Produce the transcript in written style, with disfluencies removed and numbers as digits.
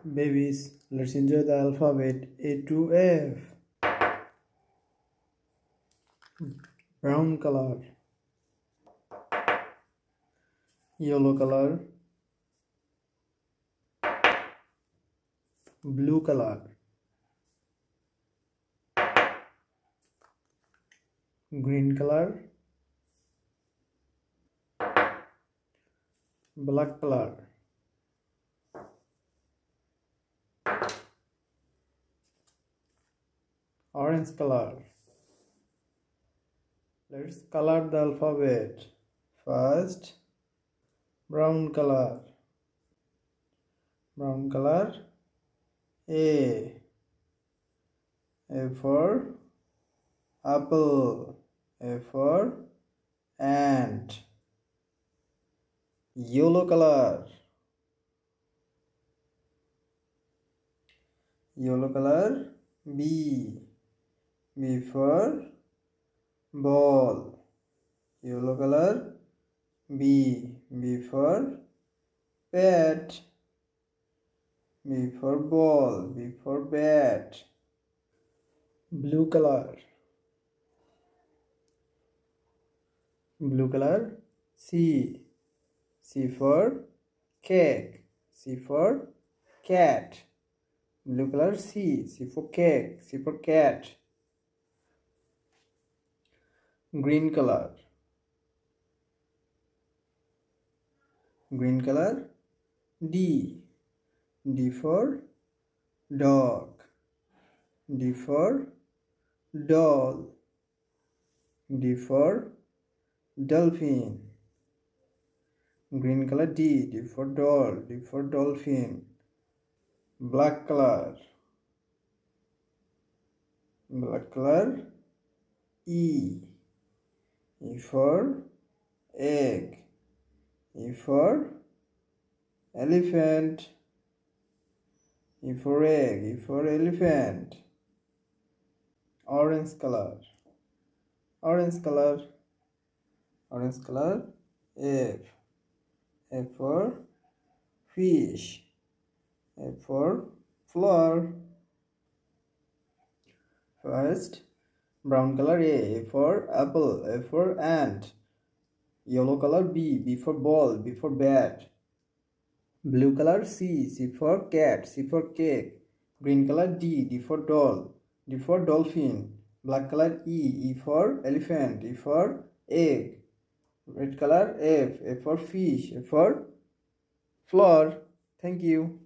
Babies, let's enjoy the alphabet A to F. Brown color, yellow color, blue color, green color, black color, orange color. Let's color the alphabet. First, brown color. Brown color. A for apple. A for ant. Yellow color. Yellow color. B for ball. Yellow color. B for bat. B for ball. B for bat. Blue color. Blue color. C for cake. C for cat. Blue color. C for cake. C for cat. Green color. Green color. D for dog. D for doll. D for dolphin. Green color. D for doll. D for dolphin. Black color. Black color. E for egg. E for elephant. E for egg. E for elephant. Orange color. Orange color. Orange color. F for fish. F for flower. First, brown color. A for apple. A for ant. Yellow color. B for ball. B for bat. Blue color. C for cat. C for cake. Green color. D for doll. D for dolphin. Black color. E for elephant. E for egg. Red color. F for fish. F for flower. Thank you.